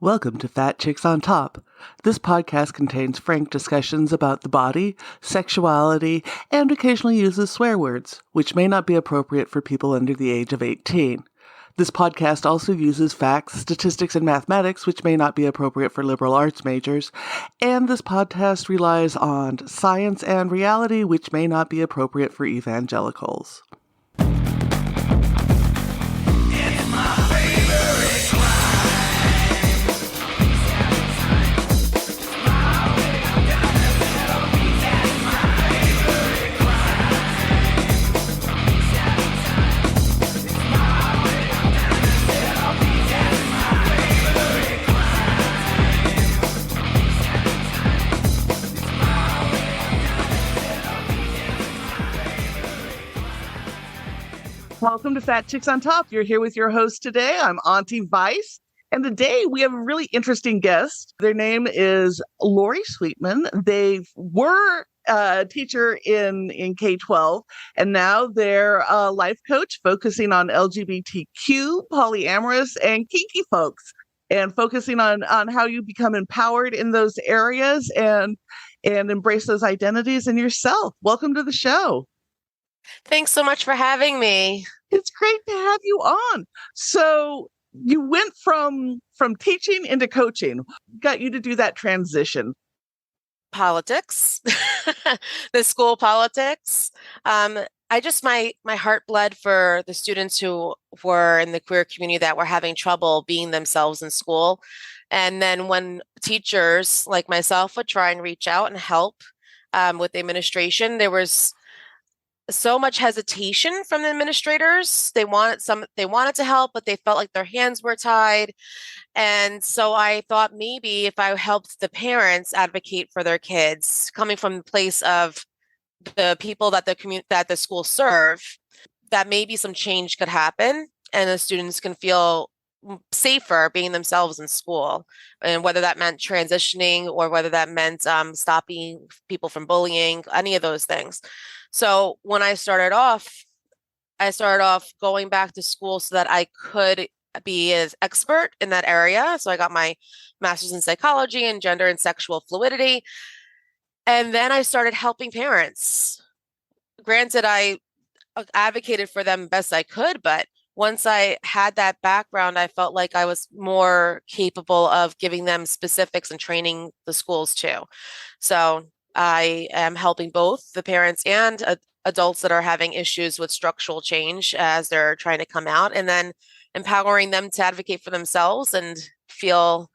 Welcome to Fat Chicks on Top. This podcast contains frank discussions about the body, sexuality, and occasionally uses swear words, which may not be appropriate for people under the age of 18. This podcast also uses facts, statistics, and mathematics, which may not be appropriate for liberal arts majors. And this podcast relies on science and reality, which may not be appropriate for evangelicals. Welcome to Fat Chicks on Top. You're here with your host today. I'm Auntie Vice. And today we have a really interesting guest. Their name is Lori Sweetman. They were a teacher in K-12, and now they're a life coach focusing on LGBTQ, polyamorous, and kinky folks, and focusing on how you become empowered in those areas and embrace those identities in yourself. Welcome to the show. Thanks so much for having me. It's great to have you on. So you went from teaching into coaching. Got you to do that transition? Politics, the school politics. I just, my heart bled for the students who were in the queer community that were having trouble being themselves in school. And then when teachers like myself would try and reach out and help with the administration, there was so much hesitation from the administrators. They wanted to help, but they felt like their hands were tied. And so I thought maybe if I helped the parents advocate for their kids, coming from the place of the people that the schools serve, that maybe some change could happen and the students can feel safer being themselves in school, and whether that meant transitioning or whether that meant stopping people from bullying, any of those things. So when I started off going back to school so that I could be as expert in that area. So I got my master's in psychology and gender and sexual fluidity. And then I started helping parents. Granted, I advocated for them best I could, but once I had that background, I felt like I was more capable of giving them specifics and training the schools too. So I am helping both the parents and adults that are having issues with structural change as they're trying to come out, and then empowering them to advocate for themselves and feel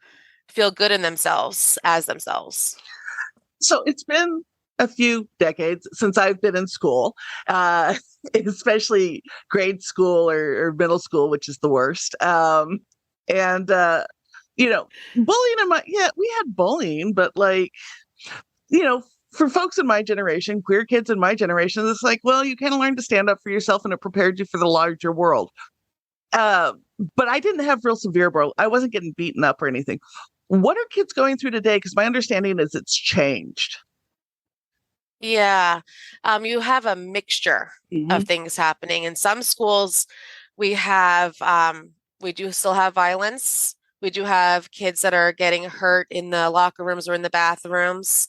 good in themselves as themselves. So it's been a few decades since I've been in school, especially grade school or middle school, which is the worst. Bullying we had bullying, but for folks in my generation, queer kids in my generation, it's like, well, you kind of learned to stand up for yourself and it prepared you for the larger world. But I didn't have real severe bullying. I wasn't getting beaten up or anything. What are kids going through today? Because my understanding is it's changed. Yeah, you have a mixture of things happening. In some schools, we do still have violence. We do have kids that are getting hurt in the locker rooms or in the bathrooms.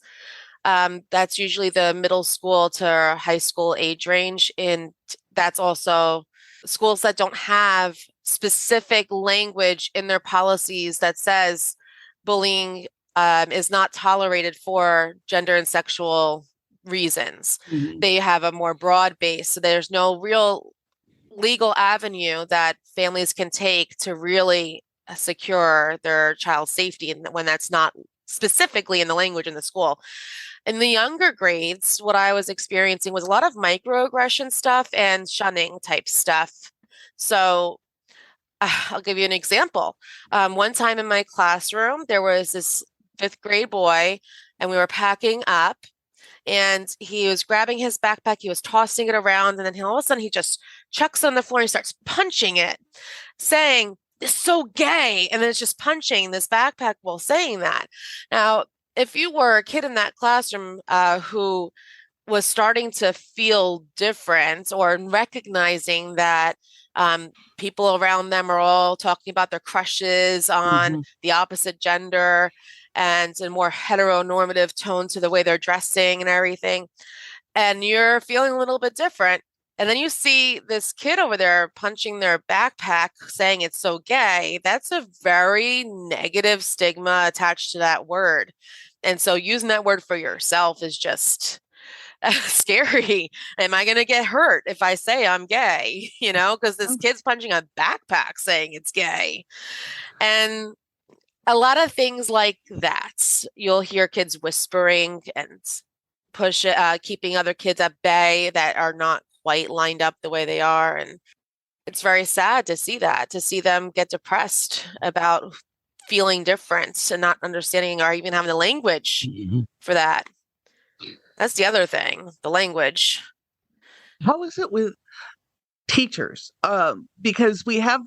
That's usually the middle school to high school age range. And that's also schools that don't have specific language in their policies that says bullying is not tolerated for gender and sexual reasons. They have a more broad base. So there's no real legal avenue that families can take to really secure their child's safety, and when that's not specifically in the language in the school. In the younger grades, what I was experiencing was a lot of microaggression stuff and shunning type stuff. So I'll give you an example. One time in my classroom, there was this 5th grade boy, and we were packing up, and he was grabbing his backpack. He was tossing it around, and then all of a sudden he just chucks it on the floor and starts punching it, saying, "This is so gay." And then it's just punching this backpack while saying that. Now, if you were a kid in that classroom who was starting to feel different or recognizing that People around them are all talking about their crushes on Hmm. the opposite gender and a more heteronormative tone to the way they're dressing and everything. And you're feeling a little bit different. And then you see this kid over there punching their backpack saying it's so gay. That's a very negative stigma attached to that word. And so using that word for yourself is just scary. Am I going to get hurt if I say I'm gay? Because this kid's punching a backpack saying it's gay. And a lot of things like that. You'll hear kids whispering and keeping other kids at bay that are not quite lined up the way they are. And it's very sad to see that, to see them get depressed about feeling different and not understanding or even having the language for that. That's the other thing, the language. How is it with teachers? Because we have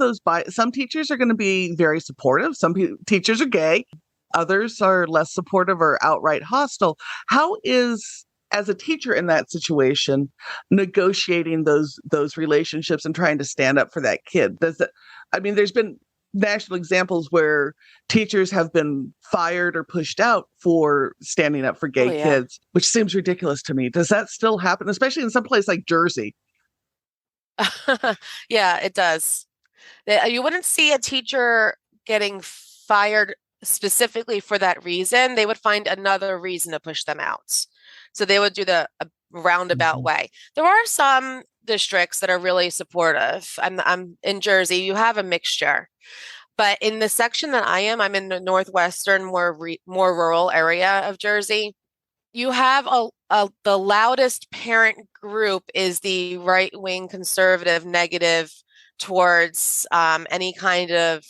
some teachers are going to be very supportive. Some teachers are gay. Others are less supportive or outright hostile. How is, as a teacher in that situation, negotiating those relationships and trying to stand up for that kid? There's been national examples where teachers have been fired or pushed out for standing up for gay kids, which seems ridiculous to me. Does that still happen, especially in some place like Jersey? Yeah, it does. You wouldn't see a teacher getting fired specifically for that reason. They would find another reason to push them out. So they would do the roundabout way. There are some districts that are really supportive. I'm in Jersey. You have a mixture. But in the section that I'm in the northwestern, more rural area of Jersey. You have the loudest parent group is the right-wing conservative negative towards any kind of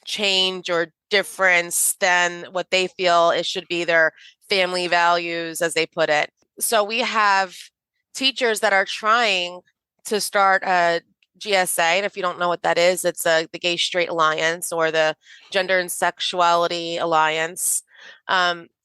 change or difference than what they feel it should be their family values, as they put it. So we have teachers that are trying to start a GSA, and if you don't know what that is, it's the Gay Straight Alliance or the Gender and Sexuality Alliance.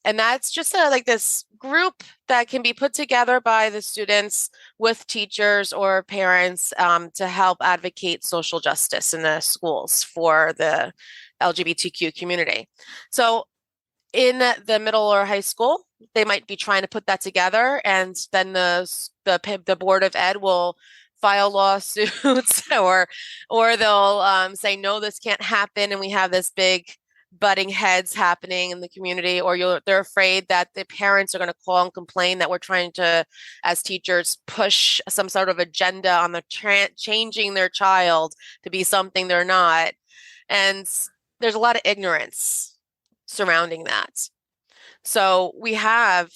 And that's just like this group that can be put together by the students with teachers or parents to help advocate social justice in the schools for the LGBTQ community. So in the middle or high school, they might be trying to put that together, and then the board of ed will file lawsuits or they'll say, no, this can't happen, and we have this big butting heads happening in the community, or they're afraid that the parents are going to call and complain that we're trying to, as teachers, push some sort of agenda on the changing their child to be something they're not. And there's a lot of ignorance surrounding that. So we have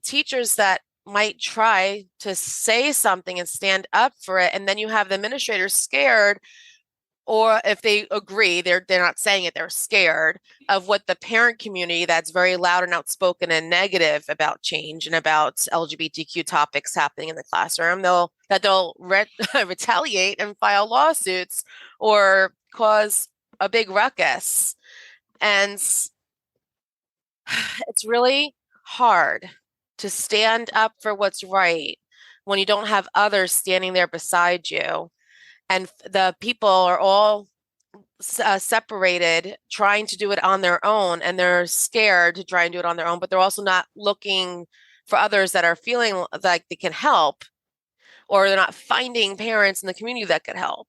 teachers that might try to say something and stand up for it, and then you have the administrators scared, or if they agree, they're not saying it, they're scared of what the parent community that's very loud and outspoken and negative about change and about LGBTQ topics happening in the classroom, they'll retaliate and file lawsuits or cause a big ruckus. And it's really hard to stand up for what's right when you don't have others standing there beside you. And the people are all separated, trying to do it on their own, and they're scared to try and do it on their own, but they're also not looking for others that are feeling like they can help, or they're not finding parents in the community that could help.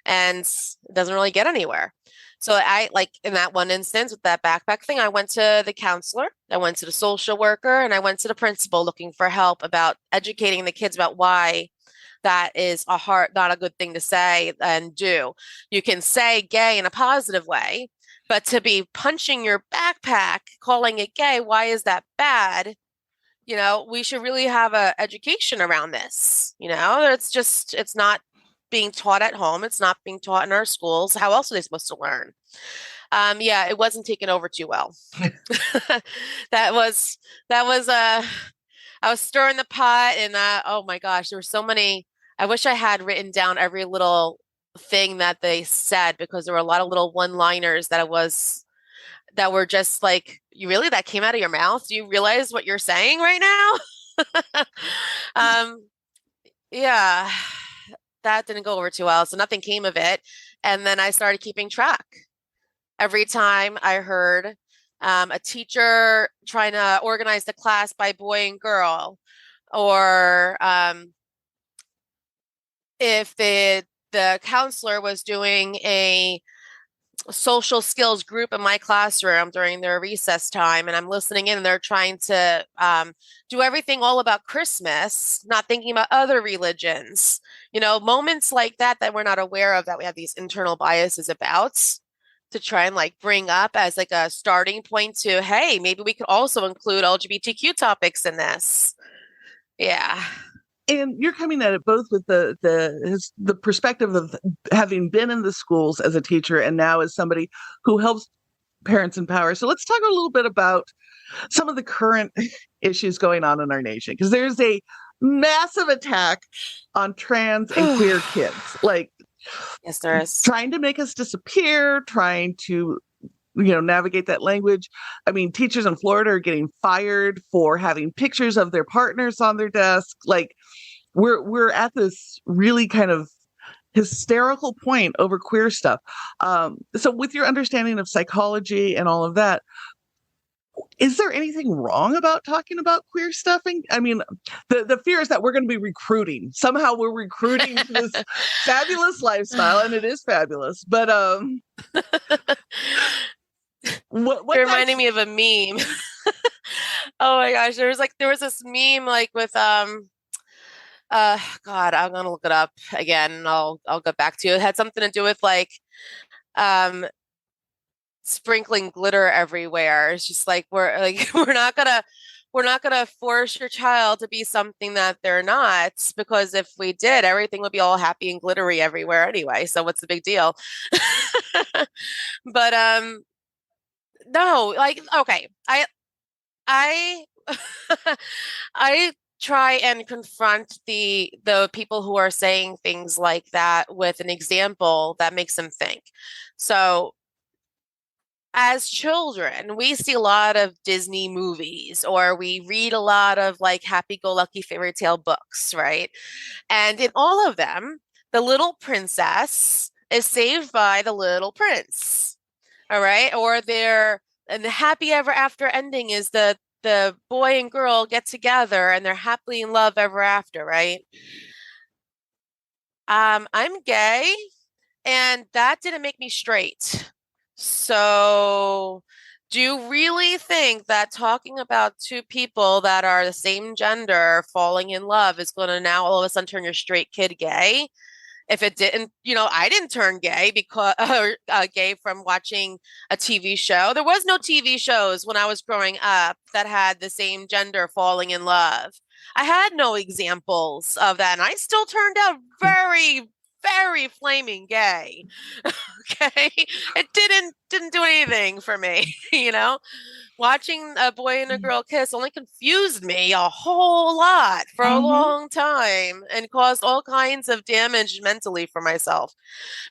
And it doesn't really get anywhere. So I, like in that one instance with that backpack thing, I went to the counselor, I went to the social worker, and I went to the principal looking for help about educating the kids about why that is not a good thing to say and do. You can say gay in a positive way, but to be punching your backpack, calling it gay, why is that bad? We should really have an education around this. It's not being taught at home. It's not being taught in our schools. How else are they supposed to learn? Yeah, it wasn't taken over too well. That was I was stirring the pot, and oh my gosh, there were so many. I wish I had written down every little thing that they said, because there were a lot of little one-liners that were just like, that came out of your mouth? Do you realize what you're saying right now? Yeah. that didn't go over too well. So nothing came of it. And then I started keeping track. Every time I heard a teacher trying to organize the class by boy and girl, or if the counselor was doing a social skills group in my classroom during their recess time, and I'm listening in, and they're trying to do everything all about Christmas, not thinking about other religions. Moments like that we're not aware of, that we have these internal biases about, to try and like bring up as like a starting point to, hey, maybe we could also include LGBTQ topics in this. Yeah. And you're coming at it both with the perspective of having been in the schools as a teacher and now as somebody who helps parents in power. So let's talk a little bit about some of the current issues going on in our nation, because there's a massive attack on trans and queer kids. Like, yes, there is. Trying to make us disappear, trying to navigate that language. I mean, teachers in Florida are getting fired for having pictures of their partners on their desk. Like, we're at this really kind of hysterical point over queer stuff. So with your understanding of psychology and all of that, is there anything wrong about talking about queer stuffing? I mean, the fear is that we're going to be recruiting. Somehow we're recruiting to this fabulous lifestyle, and it is fabulous. But what You're reminding me of a meme. Oh my gosh, there was this meme like with God, I'm gonna look it up again, and I'll get back to you. It had something to do with like sprinkling glitter everywhere. It's just like we're not gonna force your child to be something that they're not, because if we did, everything would be all happy and glittery everywhere anyway. So what's the big deal? But no, like, okay, I I try and confront the people who are saying things like that with an example that makes them think. So as children, we see a lot of Disney movies, or we read a lot of like happy-go-lucky fairy tale books, right? And in all of them, the little princess is saved by the little prince. All right. And the happy ever after ending is the boy and girl get together and they're happily in love ever after, right? I'm gay, and that didn't make me straight. So do you really think that talking about two people that are the same gender falling in love is going to now all of a sudden turn your straight kid gay? If it didn't, I didn't turn gay because gay from watching a TV show. There was no TV shows when I was growing up that had the same gender falling in love. I had no examples of that, and I still turned out very, very flaming gay. Okay, it didn't do anything for me, Watching a boy and a girl kiss only confused me a whole lot for a long time, and caused all kinds of damage mentally for myself,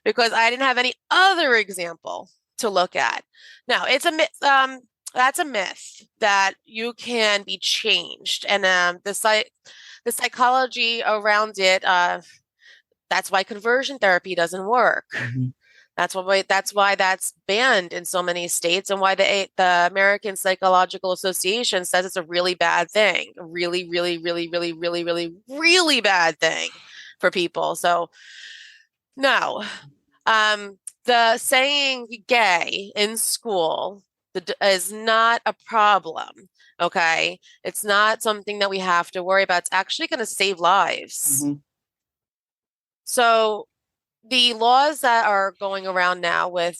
because I didn't have any other example to look at. Now, it's a myth. That's a myth that you can be changed, and the psychology around it. That's why conversion therapy doesn't work. That's why that's banned in so many states, and why the American Psychological Association says it's a really bad thing, a really, really, really, really, really, really, really bad thing for people. So no, the saying gay in school is not a problem. Okay, it's not something that we have to worry about. It's actually going to save lives. So the laws that are going around now with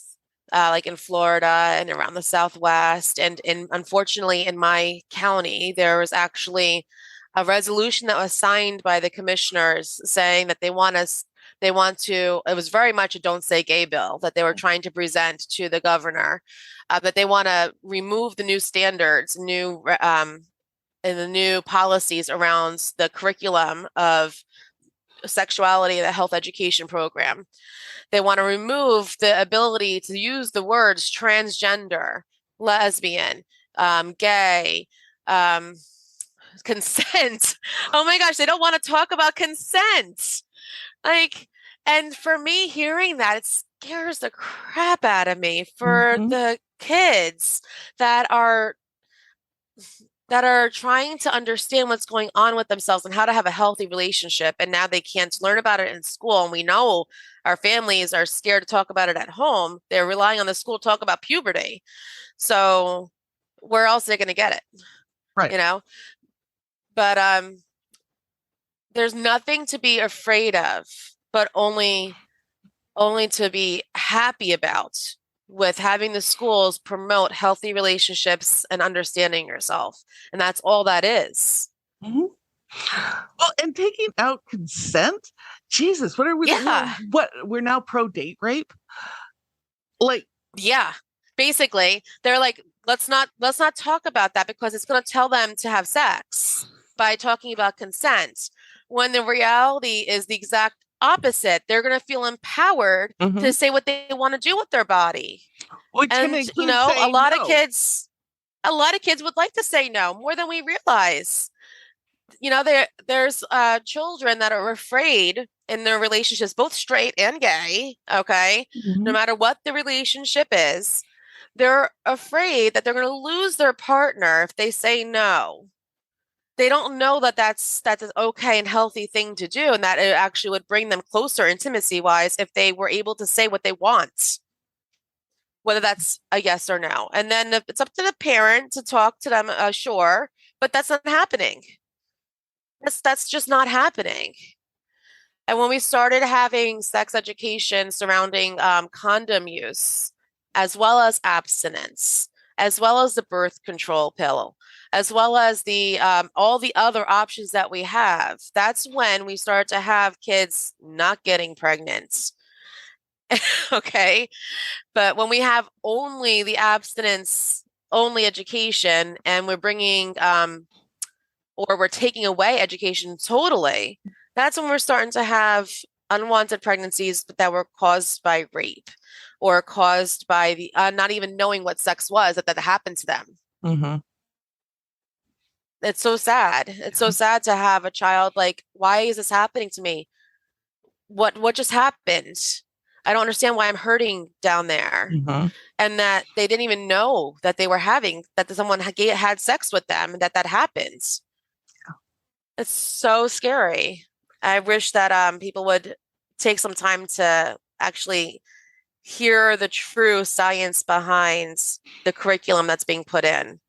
like in Florida and around the Southwest, and unfortunately in my county, there was actually a resolution that was signed by the commissioners saying that it was very much a don't say gay bill that they were trying to present to the governor, that they want to remove the new standards, and the new policies around the curriculum of sexuality, the health education program. They want to remove the ability to use the words transgender, lesbian, gay, consent. Oh my gosh, they don't want to talk about consent, Like, and for me, hearing that, it scares the crap out of me for Mhm. the kids that are trying to understand what's going on with themselves and how to have a healthy relationship. And now they can't learn about it in school. And we know our families are scared to talk about it at home. They're relying on the school to talk about puberty. So where else are they going to get it? Right. You know? But there's nothing to be afraid of, but only to be happy about with having the schools promote healthy relationships and understanding yourself. And that's all that is. Mhm. Well, and taking out consent, Jesus, what are we? Yeah. We're now pro date rape. Like, Yeah. Basically, they're like, let's not talk about that because it's going to tell them to have sex by talking about consent. When the reality is the exact opposite. They're going to feel empowered to mhm. say what they want to do with their body. Which can And, include saying no. a lot of kids would like to say no more than we realize. There's children that are afraid in their relationships, both straight and gay, okay? No Mhm. matter what the relationship is, they're afraid that they're going to lose their partner if they say no. They don't know that that's an okay and healthy thing to do, and that it actually would bring them closer intimacy wise if they were able to say what they want, whether that's a yes or no. And then if it's up to the parent to talk to them, sure, but that's not happening. That's just not happening. And when we started having sex education surrounding condom use, as well as abstinence, as well as the birth control pill, as well as the all the other options that we have, that's when we start to have kids not getting pregnant. Okay, but when we have only the abstinence only education, and we're bringing or we're taking away education totally, that's when we're starting to have unwanted pregnancies that were caused by rape or caused by the not even knowing what sex was that happened to them. Mhm. It's so sad. It's so sad to have a child like, why is this happening to me? What just happened? I don't understand why I'm hurting down there. Mhm. And that they didn't even know that they were having that someone had sex with them and that happens. It's so scary. I wish that people would take some time to actually hear the true science behind the curriculum that's being put in.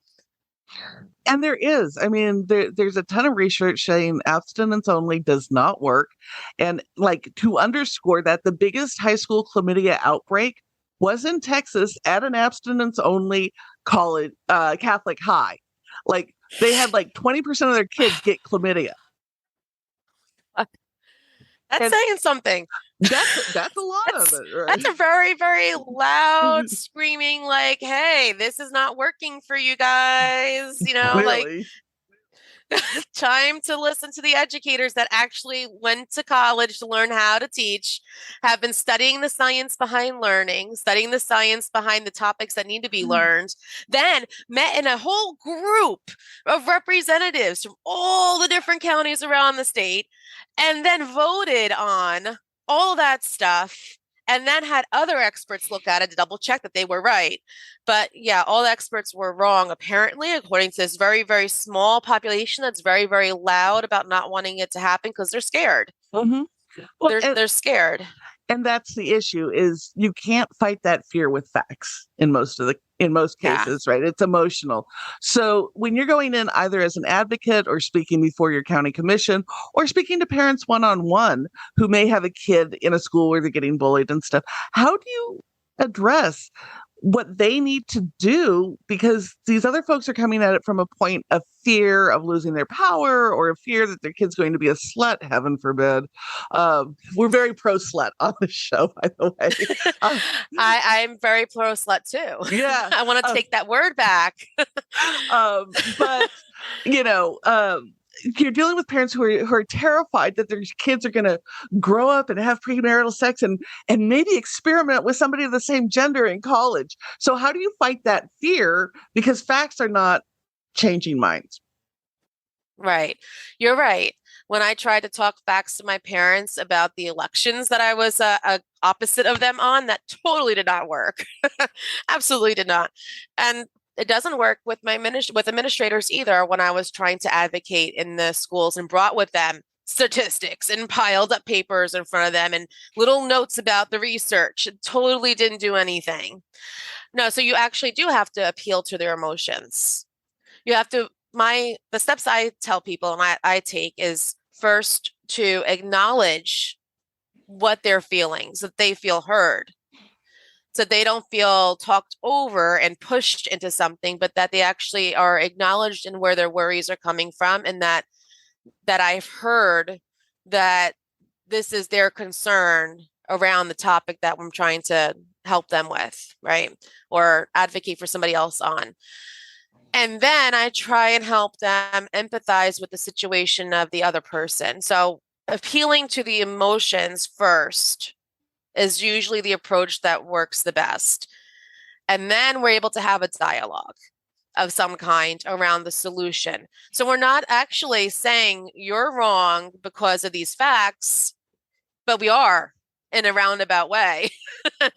And there is. I mean, there's a ton of research saying abstinence only does not work. And like to underscore that, the biggest high school chlamydia outbreak was in Texas at an abstinence only college, Catholic high. Like they had like 20% of their kids get chlamydia. That's And saying something. that's a lot of That's it, right? that's a very, very loud screaming, like, hey, this is not working for you guys. Like Clearly. time to listen to the educators that actually went to college to learn how to teach, have been studying the science behind learning, studying the science behind the topics that need to be learned, then met in a whole group of representatives from all the different counties around the state, and then voted on all that stuff. And then had other experts look at it to double check that they were right. But yeah, all the experts were wrong, apparently, according to this very, very small population that's very, very loud about not wanting it to happen because they're scared. Mhm. Well, They're scared. and that's the issue is you can't fight that fear with facts in most Yeah. cases, right? It's emotional. So when you're going in either as an advocate or speaking before your county commission or speaking to parents one-on-one who may have a kid in a school where they're getting bullied and stuff, how do you address what they need to do, because these other folks are coming at it from a point of fear of losing their power or a fear that their kid's going to be a slut, heaven forbid. We're very pro slut on the show, by the way. Uh, I'm very pro slut too. yeah. I want to uh, take that word back. but you know, you're dealing with parents who are terrified that their kids are going to grow up and have premarital sex and maybe experiment with somebody of the same gender in college. So how do you fight that fear? Because facts are not changing minds. Right. You're right. when I tried to talk facts to my parents about the elections that I was opposite of them on, that totally did not work. Absolutely did not. And it doesn't work with with administrators either when I was trying to advocate in the schools and brought with them statistics and piled up papers in front of them and little notes about the research. It totally didn't do anything. No, so you actually do have to appeal to their emotions. You have to, the steps I tell people and I take is first to acknowledge what they're feeling so that they feel heard. So they don't feel talked over and pushed into something, but that they actually are acknowledged in where their worries are coming from, and that I've heard that this is their concern around the topic that I'm trying to help them with, right? Or advocate for somebody else on. And then I try and help them empathize with the situation of the other person. So appealing to the emotions first is usually the approach that works the best. And then we're able to have a dialogue of some kind around the solution. So we're not actually saying you're wrong because of these facts, but we are in a roundabout way, a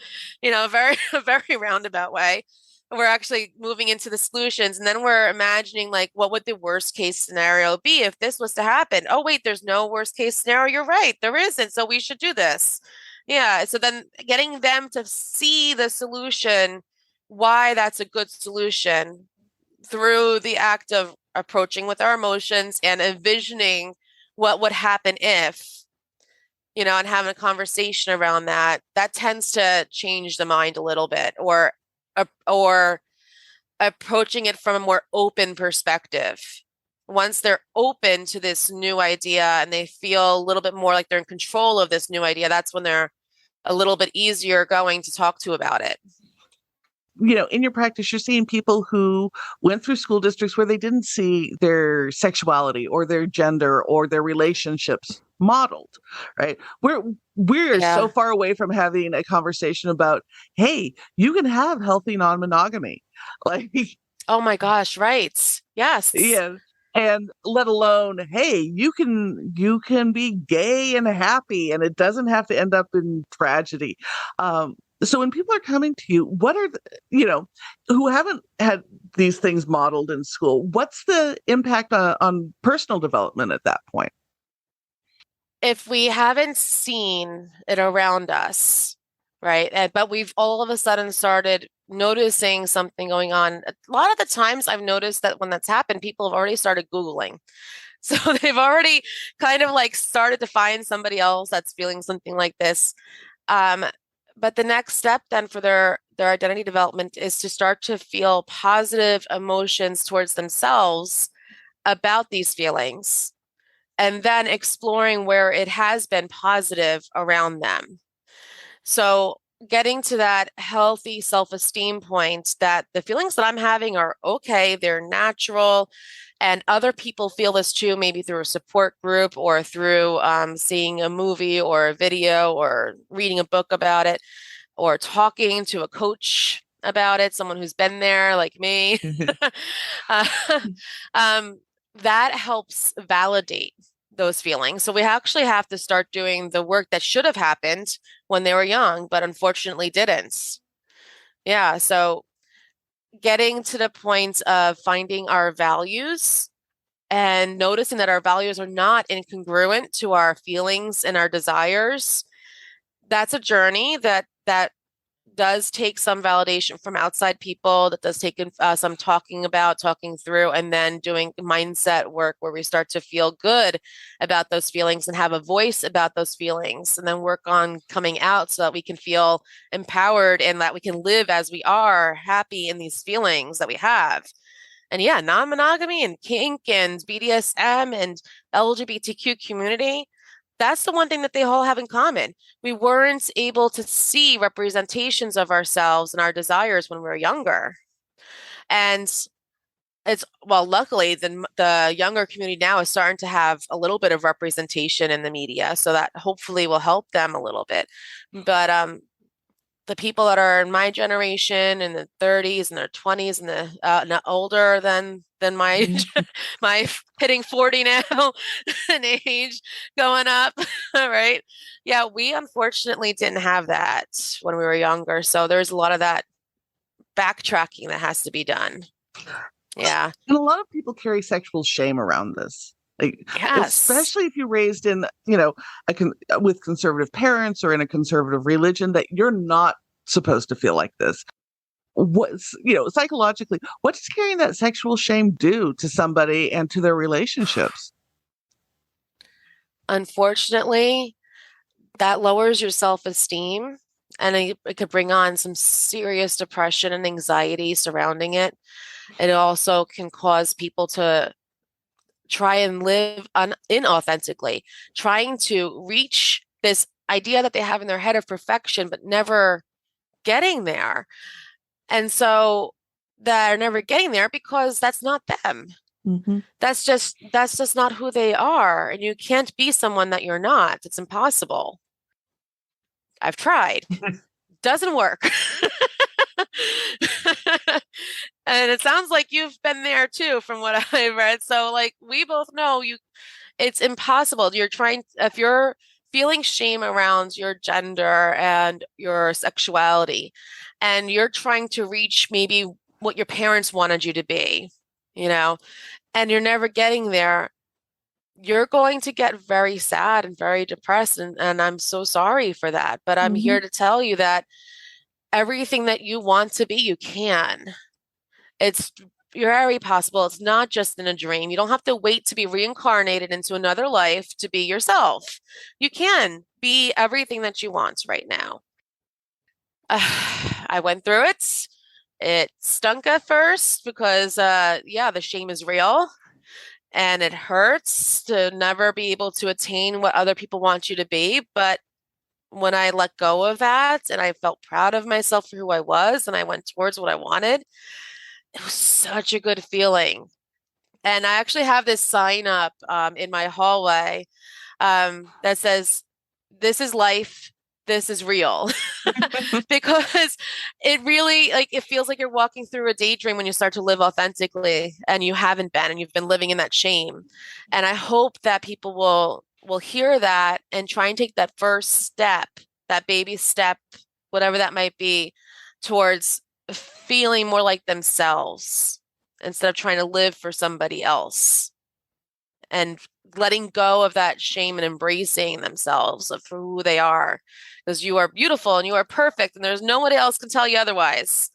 very roundabout way. We're actually moving into the solutions, and then we're imagining, like, what would the worst case scenario be if this was to happen? Oh, wait, there's no worst case scenario. You're right. There isn't. So we should do this. Yeah. So then getting them to see the solution, why that's a good solution through the act of approaching with our emotions and envisioning what would happen if, and having a conversation around that tends to change the mind a little bit, or approaching it from a more open perspective. Once they're open to this new idea and they feel a little bit more like they're in control of this new idea, that's when they're a little bit easier going to talk to about it. In your practice, you're seeing people who went through school districts where they didn't see their sexuality or their gender or their relationships modeled, right? We're so far away from having a conversation about, hey, you can have healthy non-monogamy. Like, oh my gosh, right. Yes. Yeah. And let alone, hey, you can be gay and happy, and it doesn't have to end up in tragedy. So when people are coming to you, what are who haven't had these things modeled in school, what's the impact on personal development at that point? If we haven't seen it around us, right? But we've all of a sudden started noticing something going on. A lot of the times I've noticed that when that's happened, people have already started Googling. So they've already kind of like started to find somebody else that's feeling something like this. But the next step then for their identity development is to start to feel positive emotions towards themselves about these feelings, and then exploring where it has been positive around them. So getting to that healthy self-esteem point that the feelings that I'm having are okay, they're natural, and other people feel this too, maybe through a support group or through seeing a movie or a video or reading a book about it or talking to a coach about it, someone who's been there like me. That helps validate those feelings. So we actually have to start doing the work that should have happened when they were young, but unfortunately didn't. Yeah. So getting to the point of finding our values and noticing that our values are not incongruent to our feelings and our desires. That's a journey that does take some validation from outside people, that does take some talking through, and then doing mindset work where we start to feel good about those feelings and have a voice about those feelings, and then work on coming out so that we can feel empowered and that we can live as we are, happy in these feelings that we have. And yeah, non-monogamy and kink and BDSM and LGBTQ community, that's the one thing that they all have in common. We weren't able to see representations of ourselves and our desires when we were younger. And luckily the younger community now is starting to have a little bit of representation in the media, so that hopefully will help them a little bit. But the people that are in my generation in the 30s and their 20s and the not older than my my hitting 40 now in age going up, right? Yeah, we unfortunately didn't have that when we were younger. So there's a lot of that backtracking that has to be done. Yeah. And a lot of people carry sexual shame around this. Like, Yes. especially if you're raised in, with conservative parents or in a conservative religion, that you're not supposed to feel like this. What's, psychologically, what does carrying that sexual shame do to somebody and to their relationships? Unfortunately, that lowers your self-esteem and it could bring on some serious depression and anxiety surrounding it. It also can cause people to try and live inauthentically, trying to reach this idea that they have in their head of perfection, but never getting there. And so they're never getting there because that's not them. Mm-hmm. That's just not who they are. And you can't be someone that you're not. It's impossible. I've tried. Doesn't work. And it sounds like you've been there too, from what I've read. So, like, we both know it's impossible. If you're feeling shame around your gender and your sexuality, and you're trying to reach maybe what your parents wanted you to be, and you're never getting there, you're going to get very sad and very depressed. And I'm so sorry for that. But I'm Mm-hmm. here to tell you that everything that you want to be, you can. It's very possible. It's not just in a dream. You don't have to wait to be reincarnated into another life to be yourself. You can be everything that you want right now. I went through it. It stunk at first because, the shame is real and it hurts to never be able to attain what other people want you to be. But when I let go of that and I felt proud of myself for who I was and I went towards what I wanted, it was such a good feeling. And I actually have this sign up in my hallway that says, "This is life. This is real." Because it really, like, it feels like you're walking through a daydream when you start to live authentically and you haven't been and you've been living in that shame. And I hope that people will hear that and try and take that first step, that baby step, whatever that might be, towards feeling more like themselves instead of trying to live for somebody else, and letting go of that shame and embracing themselves for who they are, because you are beautiful and you are perfect and there's nobody else can tell you otherwise.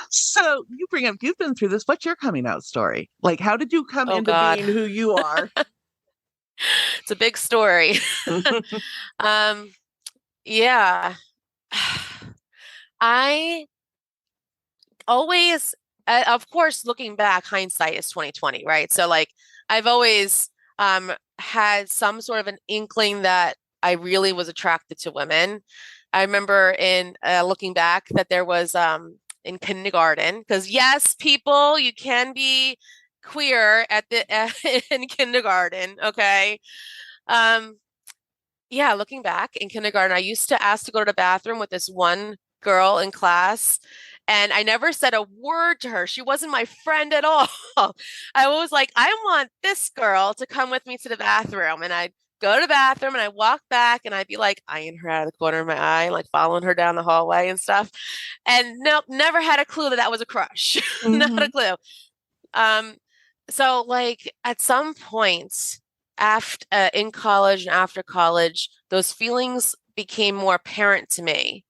So you bring up, you've been through this. What's your coming out story? Like, how did you come Oh into God. being who you are? It's a big story. um yeah. I always, of course, looking back, hindsight is 2020, right? So, like, I've always had some sort of an inkling that I really was attracted to women. I remember in looking back that there was in kindergarten, because yes, people, you can be queer at the in kindergarten, okay? Um, yeah, looking back in kindergarten, I used to ask to go to the bathroom with this one girl in class, and I never said a word to her. She wasn't my friend at all. I was like, I want this girl to come with me to the bathroom. And I'd go to the bathroom and I'd walk back and I'd be like eyeing her out of the corner of my eye, like following her down the hallway and stuff. And nope, never had a clue that that was a crush. Not Mm-hmm. a clue. Um, so, like, at some point after in college and after college, those feelings became more apparent to me.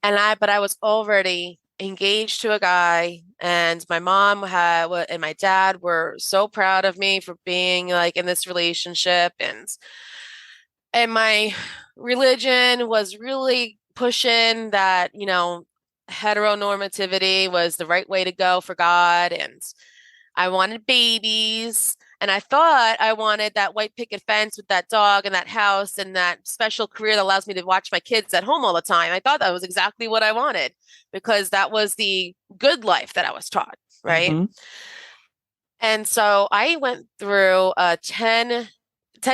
But I was already engaged to a guy, and my mom and my dad were so proud of me for being like in this relationship, and my religion was really pushing that, heteronormativity was the right way to go for God, and I wanted babies. And I thought I wanted that white picket fence with that dog and that house and that special career that allows me to watch my kids at home all the time. I thought that was exactly what I wanted because that was the good life that I was taught, right? Mm-hmm. And so I went through 10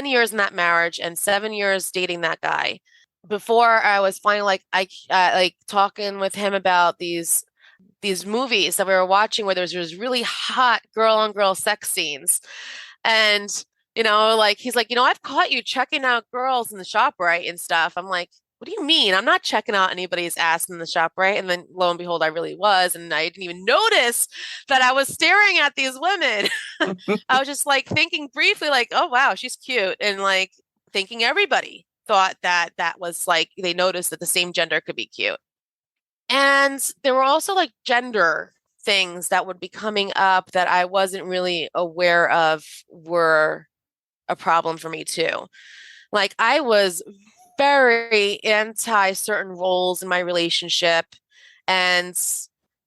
years in that marriage and 7 years dating that guy. before I was finally like like talking with him about these movies that we were watching where there's really hot girl on girl sex scenes. And, like he's like, I've caught you checking out girls in the shop, right? And stuff. I'm like, what do you mean? I'm not checking out anybody's ass in the shop, right? And then lo and behold, I really was. And I didn't even notice that I was staring at these women. I was just like thinking briefly, like, oh, wow, she's cute. And like thinking everybody thought that that was like, they noticed that the same gender could be cute. And there were also like gender things that would be coming up that I wasn't really aware of were a problem for me too. Like I was very anti certain roles in my relationship, and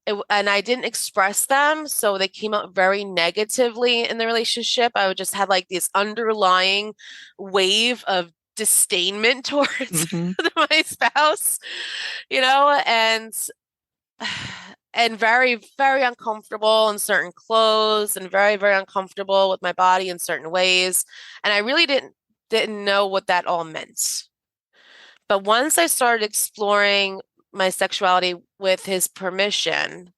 and I didn't express them, so they came out very negatively in the relationship. I would just had like this underlying wave of disdainment towards Mm-hmm. my spouse, and and very, very uncomfortable in certain clothes and very, very uncomfortable with my body in certain ways. And I really didn't know what that all meant. But once I started exploring my sexuality with his permission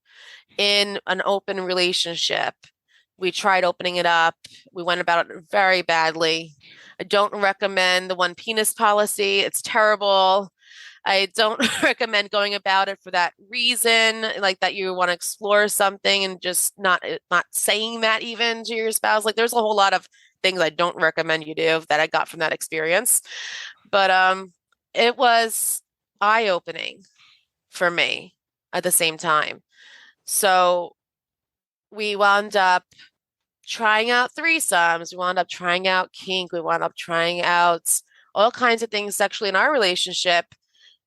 in an open relationship, we tried opening it up. We went about it very badly. I don't recommend the one penis policy. It's terrible. I don't recommend going about it for that reason, like that you want to explore something and just not saying that even to your spouse. Like there's a whole lot of things I don't recommend you do that I got from that experience. But it was eye-opening for me at the same time. So we wound up trying out threesomes. We wound up trying out kink. We wound up trying out all kinds of things sexually in our relationship.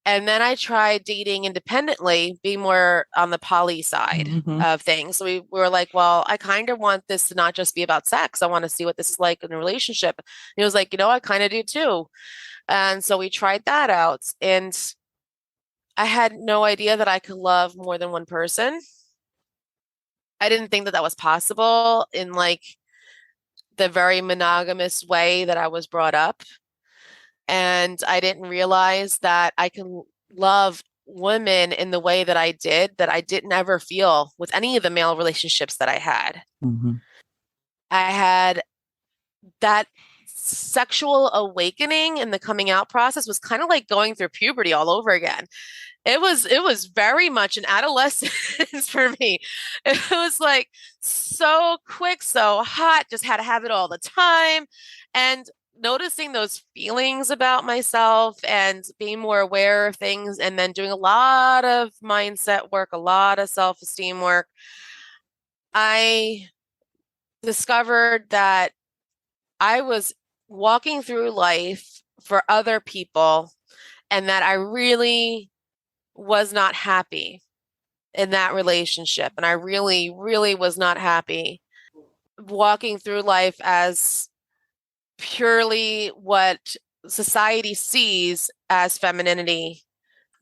And then I tried dating independently, being more on the poly side Mm-hmm. of things. So we were like, well, I kind of want this to not just be about sex. I want to see what this is like in a relationship. And he was like, I kind of do too. And so we tried that out. And I had no idea that I could love more than one person. I didn't think that that was possible in like the very monogamous way that I was brought up. And I didn't realize that I can love women in the way that I didn't ever feel with any of the male relationships that I had. Mm-hmm. I had that sexual awakening in the coming out process was kind of like going through puberty all over again. It was very much an adolescence for me. It was like so quick, so hot, just had to have it all the time. And noticing those feelings about myself and being more aware of things, and then doing a lot of mindset work, a lot of self-esteem work, I discovered that I was walking through life for other people and that I really was not happy in that relationship. And I really, really was not happy walking through life as purely what society sees as femininity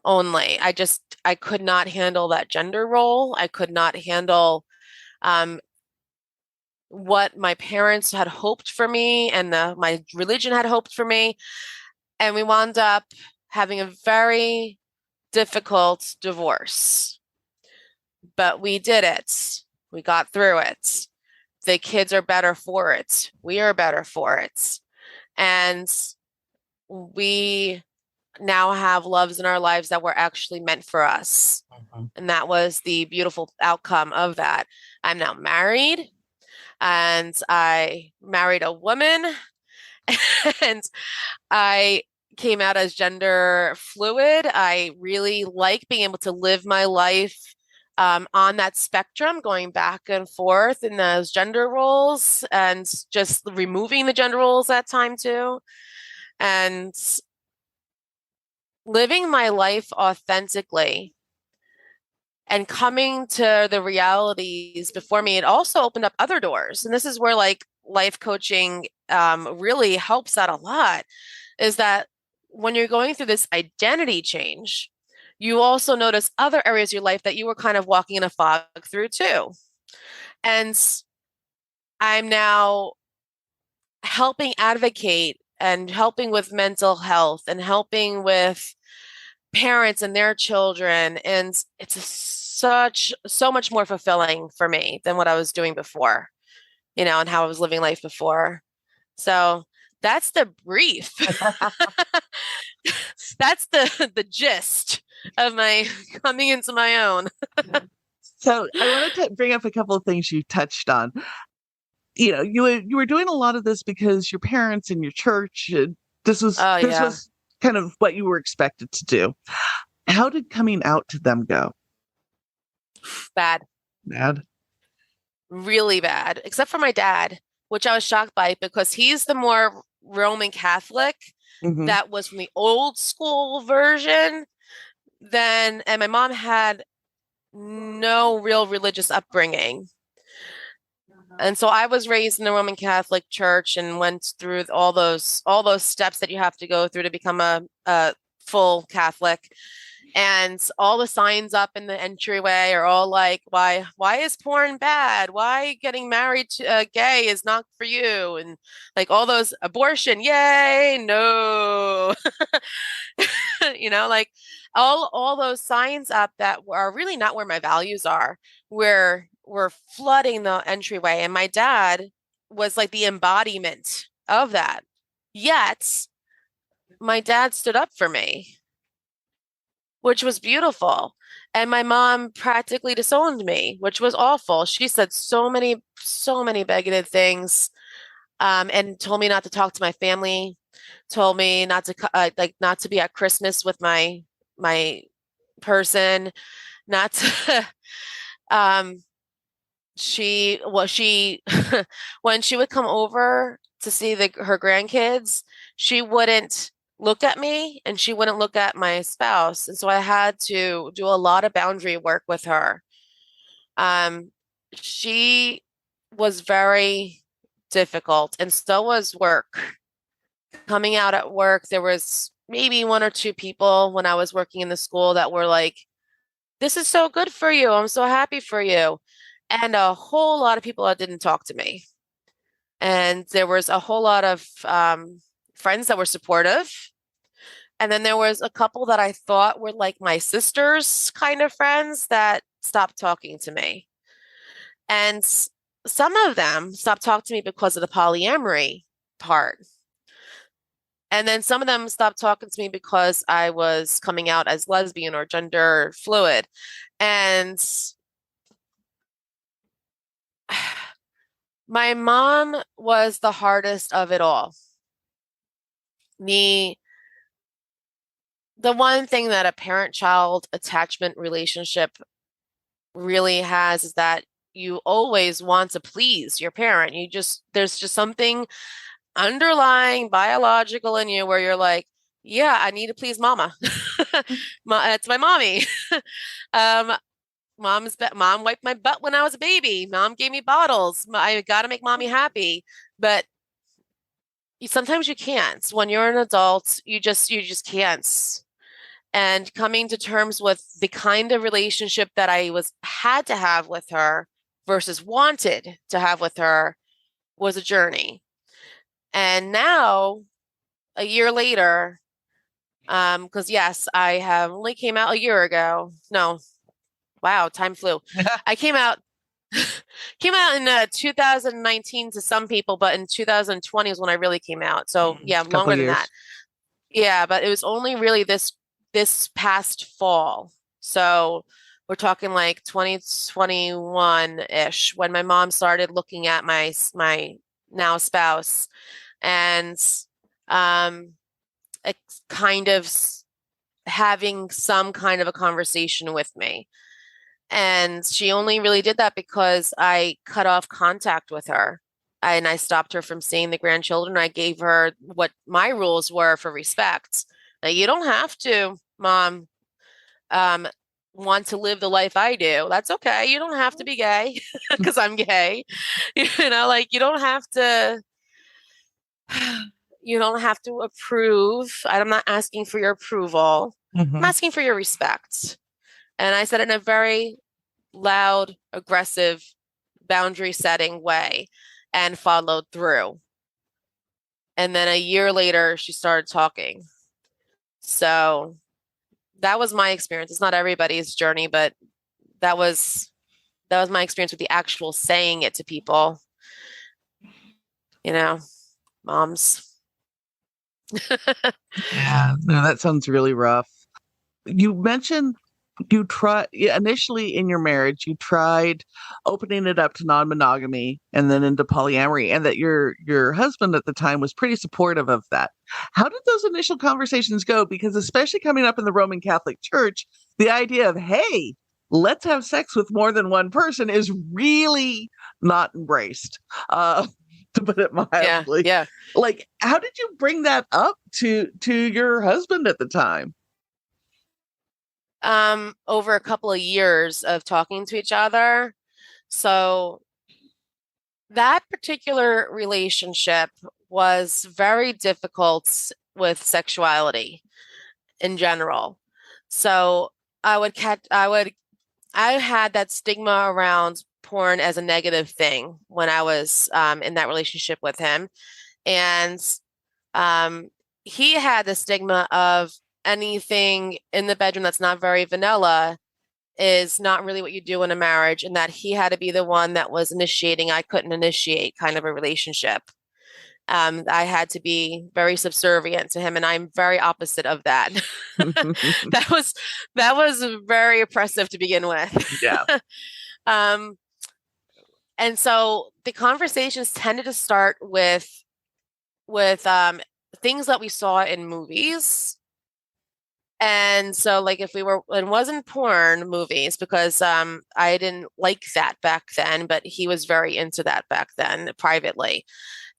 only. I could not handle that gender role. I could not handle um, what my parents had hoped for me and my religion had hoped for me. And we wound up having a very difficult divorce. But we did it. We got through it. The kids are better for it. We are better for it. And we now have loves in our lives that were actually meant for us. Mm-hmm. And that was the beautiful outcome of that. I'm now married, and I married a woman, and I came out as gender fluid. I really like being able to live my life on that spectrum, going back and forth in those gender roles and just removing the gender roles that time too. And living my life authentically and coming to the realities before me, it also opened up other doors. And this is where like life coaching really helps out a lot, is that when you're going through this identity change, you also notice other areas of your life that you were kind of walking in a fog through too. And I'm now helping advocate and helping with mental health and helping with parents and their children. And it's so much more fulfilling for me than what I was doing before, and how I was living life before. So that's the brief. That's the gist of my coming into my own. So I wanted to bring up a couple of things you touched on. You were doing a lot of this because your parents and your church, this was Oh this yeah, was kind of what you were expected to do. How did coming out to them go? bad, Bad. really bad, except for my dad, which I was shocked by because he's the more Roman Catholic Hmm. that was from the old school version. And my mom had no real religious upbringing. And so I was raised in the Roman Catholic Church and went through all those steps that you have to go through to become a full Catholic. And all the signs up in the entryway are all like, why is porn bad? Why getting married to gay is not for you? And like all those abortion, yay, no. Like all those signs up that are really not where my values are, where we're flooding the entryway. And my dad was like the embodiment of that. Yet my dad stood up for me, which was beautiful. And my mom practically disowned me, which was awful. She said so many bigoted things, and told me not to talk to my family, told me not to not to be at Christmas with my person, not to um she when she would come over to see her grandkids, she wouldn't look at me and she wouldn't look at my spouse. And so I had to do a lot of boundary work with her. She was very difficult, and so was work. Coming out at work, there was maybe one or two people when I was working in the school that were like, "This is so good for you. I'm so happy for you." And a whole lot of people that didn't talk to me. And there was a whole lot of friends that were supportive. And then there was a couple that I thought were like my sisters kind of friends that stopped talking to me. And some of them stopped talking to me because of the polyamory part. And then some of them stopped talking to me because I was coming out as lesbian or gender fluid. And my mom was the hardest of it all. The one thing that a parent-child attachment relationship really has is that you always want to please your parent. There's just something underlying biological in you where you're like, yeah, I need to please mama. It's my mommy. um, mom wiped my butt when I was a baby. Mom gave me bottles. I got to make mommy happy. But sometimes you can't. When you're an adult, you just can't. And coming to terms with the kind of relationship that I had to have with her versus wanted to have with her was a journey. And now, a year later, because yes, I have only came out a year ago. No, wow, time flew. I came out in 2019 to some people, but in 2020 is when I really came out. So yeah, A couple longer than that. years. Yeah, but it was only really this past fall. So we're talking like 2021-ish when my mom started looking at my now spouse and um kind of having some kind of a conversation with me. And she only really did that because I cut off contact with her and I stopped her from seeing the grandchildren. I gave her what my rules were for respect. Now, you don't have to, Mom, um, want to live the life I do. That's okay. You don't have to be gay because I'm gay. Like you don't have to approve. I'm not asking for your approval. I'm Hmm. asking for your respect. And I said it in a very loud, aggressive, boundary setting way and followed through. And then a year later, she started talking. So that was my experience. It's not everybody's journey, but that was my experience with the actual saying it to people, you know, moms. Yeah, no, that sounds really rough. You mentioned you tried initially in your marriage, you tried opening it up to non-monogamy and then into polyamory, and that your husband at the time was pretty supportive of that. How did those initial conversations go? Because especially coming up in the Roman Catholic Church, the idea of, hey, let's have sex with more than one person is really not embraced. To put it Yeah, mildly. yeah. Like, how did you bring that up to your husband at the time? Over a couple of years of talking to each other. So that particular relationship was very difficult with sexuality in general. So I had that stigma around porn as a negative thing when I was in that relationship with him. And um, he had the stigma of anything in the bedroom that's not very vanilla is not really what you do in a marriage, and that he had to be the one that was initiating. I couldn't initiate kind of a relationship. I had to be very subservient to him, and I'm very opposite of that. that was that was very oppressive to begin with. Yeah. um, and so the conversations tended to start with things that we saw in movies. And so, like, if we were, it wasn't porn movies because I didn't like that back then, but he was very into that back then privately.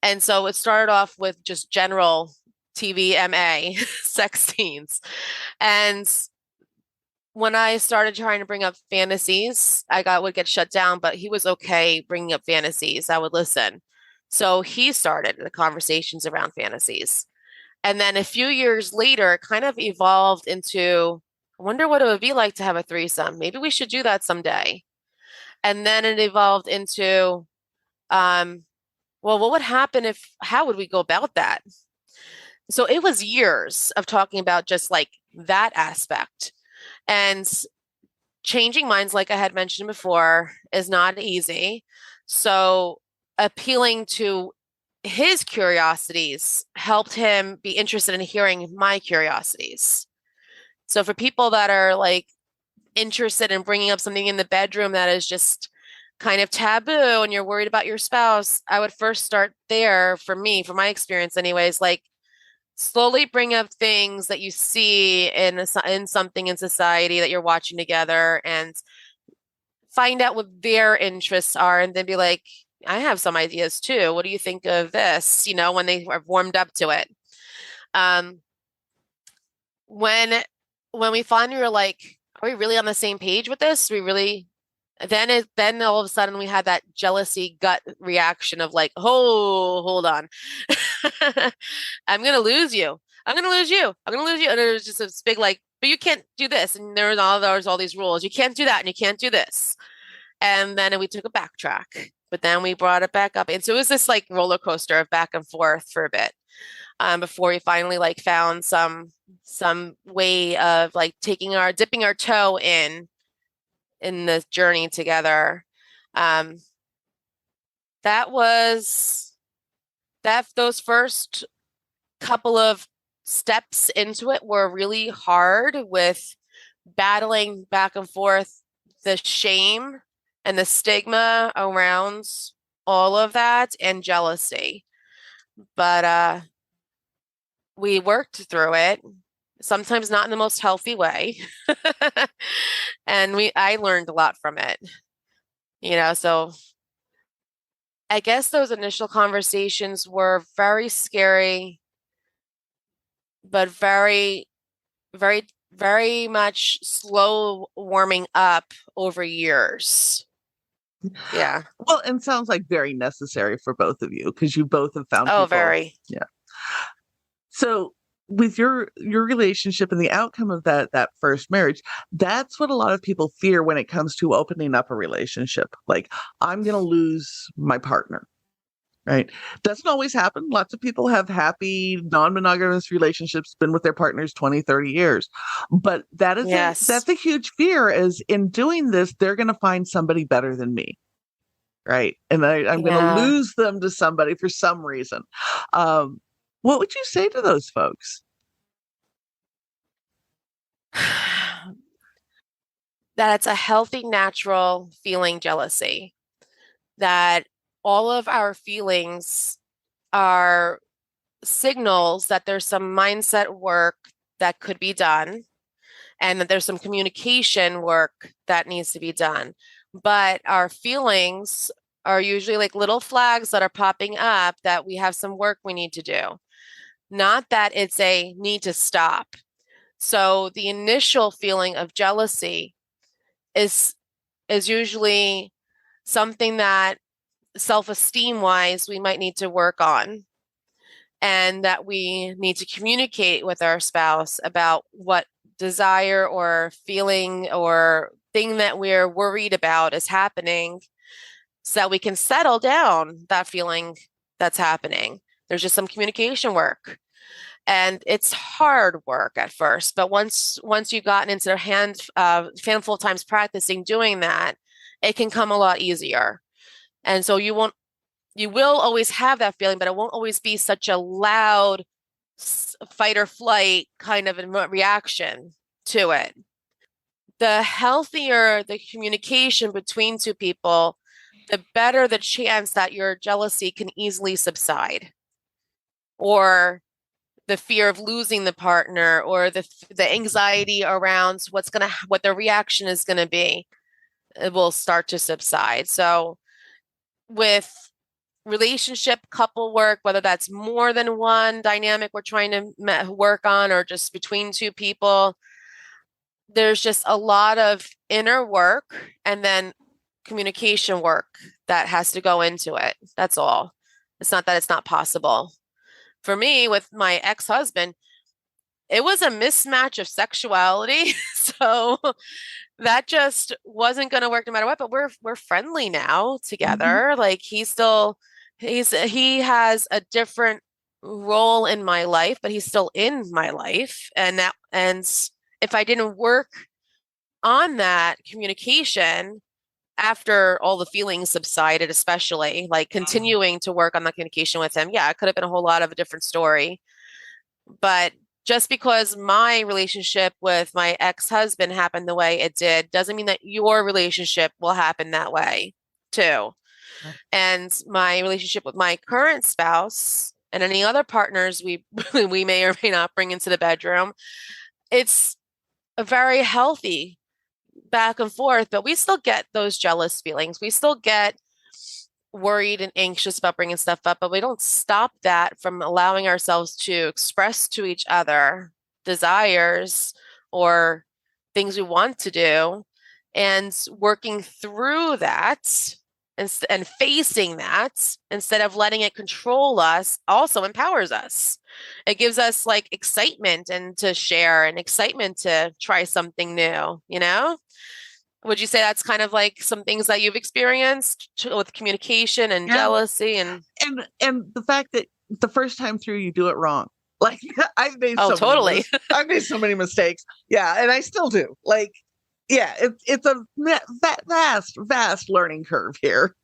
And so it started off with just general TVMA sex scenes. And when I started trying to bring up fantasies, would get shut down, but he was okay bringing up fantasies. I would listen. So he started the conversations around fantasies. And then a few years later, it kind of evolved into, I wonder what it would be like to have a threesome. Maybe we should do that someday. And then it evolved into, um, well, what would happen how would we go about that? So it was years of talking about just like that aspect. And changing minds, like I had mentioned before, is not easy. So appealing to his curiosities helped him be interested in hearing my curiosities. So for people that are like interested in bringing up something in the bedroom that is just kind of taboo and you're worried about your spouse, I would first start there for me, for my experience anyways, like slowly bring up things that you see in something in society that you're watching together and find out what their interests are and then be like, I have some ideas too. What do you think of this? You know, when they are warmed up to it. Um, when we finally were like, are we really on the same page with this? We really then all of a sudden we had that jealousy gut reaction of like, oh, hold on. I'm gonna lose you. I'm gonna lose you. I'm gonna lose you. And it was just this big like, but you can't do this. And there was all these rules. You can't do that and you can't do this. And then we took a backtrack, but then we brought it back up. And so it was this like roller coaster of back and forth for a bit, before we finally like found some way of like dipping our toe in the journey together. Um, that was those first couple of steps into it were really hard with battling back and forth the shame and the stigma around all of that and jealousy. But we worked through it, sometimes not in the most healthy way. And I learned a lot from it, so I guess those initial conversations were very scary, but very, very, very much slow warming up over years. Yeah. Well, and sounds like very necessary for both of you because you both have found Oh, people. very. Yeah. So with your relationship and the outcome of that first marriage, that's what a lot of people fear when it comes to opening up a relationship. Like, I'm going to lose my partner. Right. Doesn't always happen. Lots of people have happy, non-monogamous relationships, been with their partners 20, 30 years. But Yes. that's a huge fear, is in doing this, they're going to find somebody better than me. Right. And I'm going to Yeah. lose them to somebody for some reason. Um, what would you say to those folks? That it's a healthy, natural feeling jealousy, that all of our feelings are signals that there's some mindset work that could be done and that there's some communication work that needs to be done. But our feelings are usually like little flags that are popping up that we have some work we need to do. Not that it's a need to stop. So the initial feeling of jealousy is is usually something that self-esteem wise we might need to work on, and that we need to communicate with our spouse about what desire or feeling or thing that we're worried about is happening, so that we can settle down that feeling that's happening. There's just some communication work. And it's hard work at first, but once you've gotten into a handful of times practicing doing that, it can come a lot easier. And so you will always have that feeling, but it won't always be such a loud fight or flight kind of a reaction to it. The healthier the communication between two people, the better the chance that your jealousy can easily subside, or the fear of losing the partner, or the anxiety around what their reaction is going to be, it will start to subside. So with relationship couple work, whether that's more than one dynamic we're trying to work on or just between two people, there's just a lot of inner work and then communication work that has to go into it. That's all. It's not that it's not possible. For me, with my ex-husband, it was a mismatch of sexuality. So that just wasn't going to work no matter what, but we're friendly now Mhm. together. Like he has a different role in my life, but he's still in my life. And if I didn't work on that communication after all the feelings subsided, especially like continuing to work on that communication with him, yeah, it could have been a whole lot of a different story. But just because my relationship with my ex-husband happened the way it did doesn't mean that your relationship will happen that way too. And my relationship with my current spouse and any other partners we may or may not bring into the bedroom, it's a very healthy back and forth, but we still get those jealous feelings. We still get worried and anxious about bringing stuff up, but we don't stop that from allowing ourselves to express to each other desires or things we want to do, and working through that and facing that instead of letting it control us also empowers us. It gives us like excitement and to share and excitement to try something new, you know? Would you say that's kind of like some things that you've experienced with communication and Yeah. jealousy and And the fact that the first time through you do it wrong. Like oh, totally. I've made so many mistakes. Yeah, and I still do. Like, yeah, it's a vast learning curve here.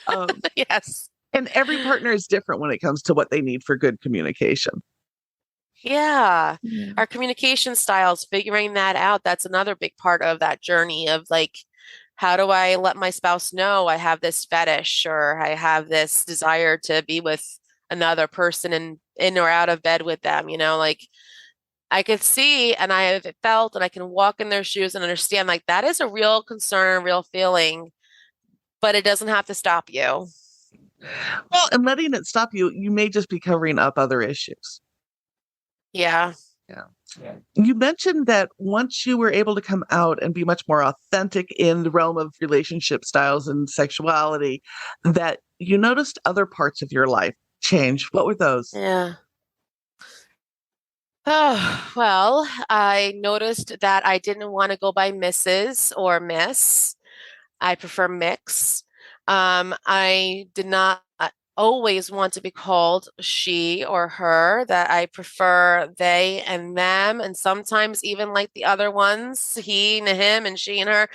Um, Yes. and every partner is different when it comes to what they need for good communication. Yeah. Yeah. Our communication styles, figuring that out, that's another big part of that journey of like, how do I let my spouse know I have this fetish or I have this desire to be with another person and in or out of bed with them, you know, like I could see and I have felt and I can walk in their shoes and understand like that is a real concern, real feeling, but it doesn't have to stop you. Well, and letting it stop you, you may just be covering up other issues. Yeah. Yeah. Yeah. You mentioned that once you were able to come out and be much more authentic in the realm of relationship styles and sexuality, that you noticed other parts of your life change. What were those? Yeah. Oh, well, I noticed that I didn't want to go by Mrs. or Miss. I prefer mix. I did not always want to be called she or her, that I prefer they and them, and sometimes even like the other ones, he and him and she and her.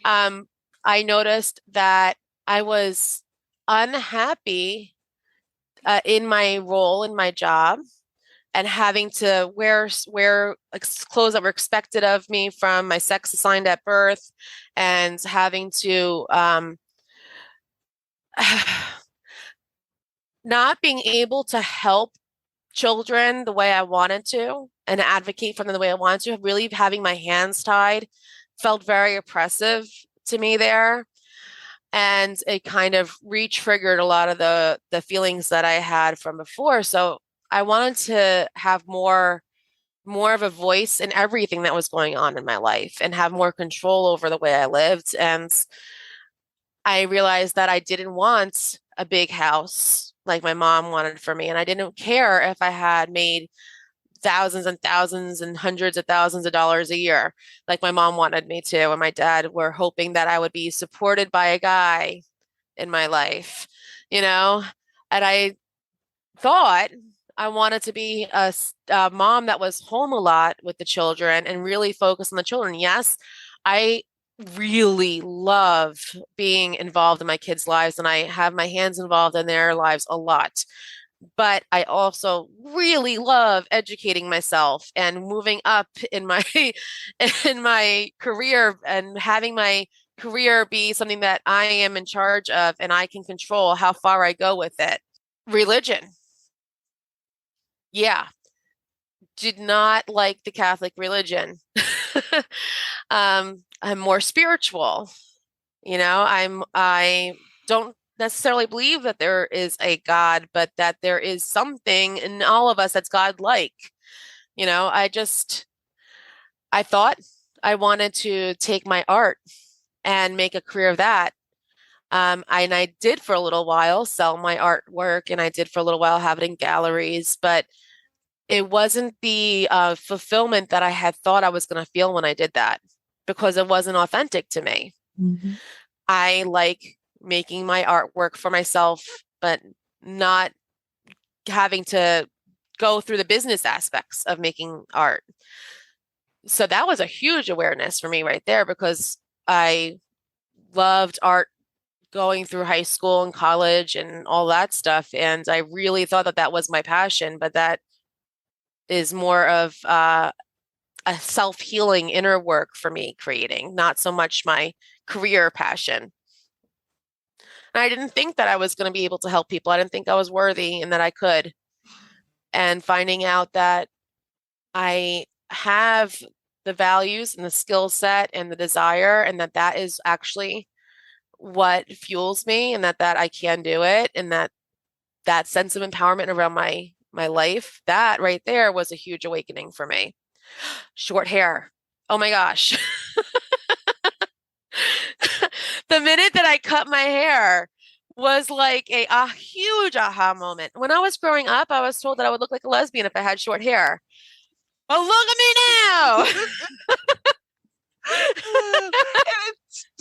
I noticed that I was unhappy in my role in my job and having to wear clothes that were expected of me from my sex assigned at birth, and having to not being able to help children the way I wanted to and advocate for them the way I wanted to, really having my hands tied felt very oppressive to me there. And it kind of re-triggered a lot of the feelings that I had from before. So I wanted to have more of a voice in everything that was going on in my life and have more control over the way I lived. And I realized that I didn't want a big house like my mom wanted for me. And I didn't care if I had made thousands and thousands and hundreds of thousands of dollars a year, like my mom wanted me to. And my dad were hoping that I would be supported by a guy in my life, you know? And I thought I wanted to be a mom that was home a lot with the children and really focus on the children. Yes, I really love being involved in my kids' lives, and I have my hands involved in their lives a lot. But I also really love educating myself and moving up in my in my career and having my career be something that I am in charge of and I can control how far I go with it. Religion. Yeah, did not like the Catholic religion. I'm more spiritual. I don't necessarily believe that there is a God, but that there is something in all of us that's God-like. I thought I wanted to take my art and make a career of that. And I did for a little while sell my artwork, and I did for a little while have it in galleries, but it wasn't the fulfillment that I had thought I was going to feel when I did that, because it wasn't authentic to me. Mm-hmm. I like making my artwork for myself, but not having to go through the business aspects of making art. So that was a huge awareness for me right there, because I loved art going through high school and college and all that stuff. And I really thought that that was my passion, but that is more of a self-healing inner work for me creating, not so much my career passion. And I didn't think that I was going to be able to help people. I didn't think I was worthy and that I could. And finding out that I have the values and the skill set and the desire, and that that is actually what fuels me, and that I can do it, and that sense of empowerment around my life, that right there was a huge awakening for me. Short hair. Oh my gosh. The minute that I cut my hair was like a huge aha moment. When I was growing up, I was told that I would look like a lesbian if I had short hair. Oh, look at me now.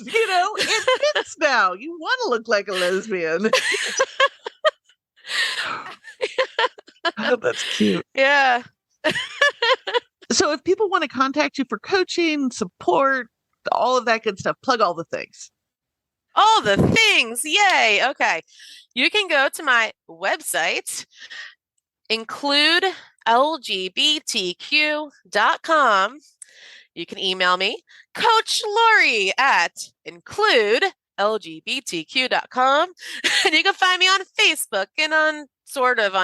It fits now. You want to look like a lesbian. Oh, that's cute. Yeah. So if people want to contact you for coaching, support, all of that good stuff, plug all the things. All the things. Yay. Okay. You can go to my website, include LGBTQ.com. You can email me, CoachLori at includelgbtq.com. And you can find me on Facebook and on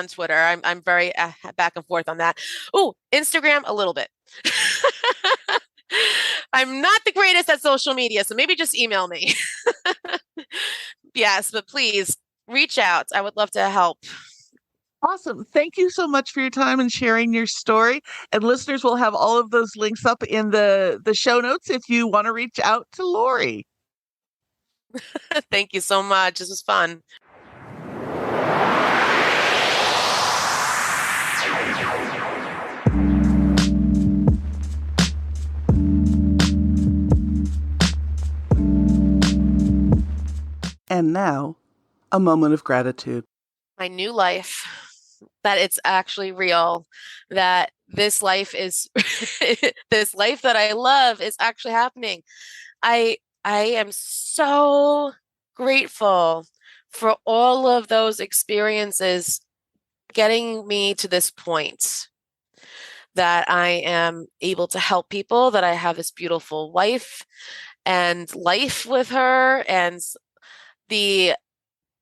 Twitter. I'm very back and forth on that. Oh, Instagram a little bit. I'm not the greatest at social media, so maybe just email me. Yes, but please reach out. I would love to help. Awesome. Thank you so much for your time and sharing your story. And listeners will have all of those links up in the show notes if you want to reach out to Lori. Thank you so much. This was fun. And now, a moment of gratitude. My new life, that it's actually real, that this life is this life that I love is actually happening. I am so grateful for all of those experiences getting me to this point, that I am able to help people, that I have this beautiful wife and life with her, and the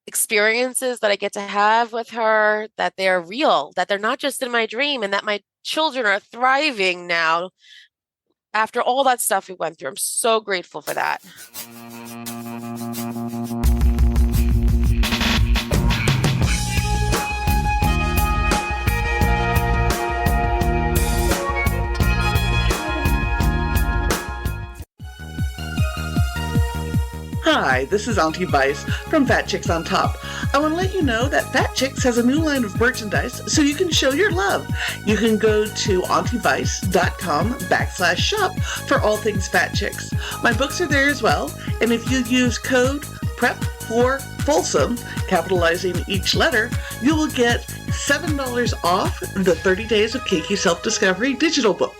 experiences that I get to have with her, that they're real, that they're not just in my dream, and that my children are thriving now after all that stuff we went through. I'm so grateful for that. Hi, this is Auntie Vice from Fat Chicks on Top. I want to let you know that Fat Chicks has a new line of merchandise so you can show your love. You can go to auntie.vice.com/shop for all things Fat Chicks. My books are there as well, and if you use code PREP4FULSOME, capitalizing each letter, you will get $7 off the 30 Days of Kinky Self-Discovery digital book.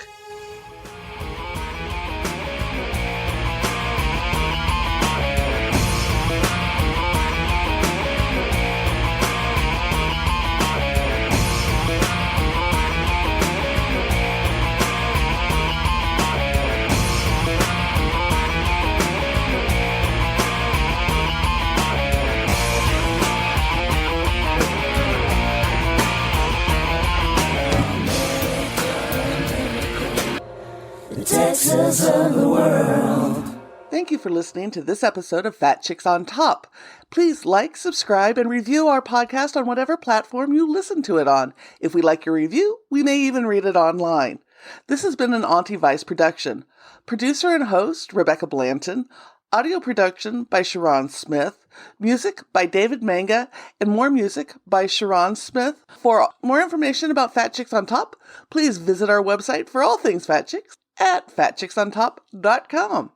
Texas of the world. Thank you for listening to this episode of Fat Chicks on Top. Please like, subscribe, and review our podcast on whatever platform you listen to it on. If we like your review, we may even read it online. This has been an Auntie Vice production. Producer and host, Rebecca Blanton. Audio production by Sharon Smith. Music by David Manga, and more music by Sharon Smith. For more information about Fat Chicks on Top, please visit our website for all things Fat Chicks at fatchicksontop.com.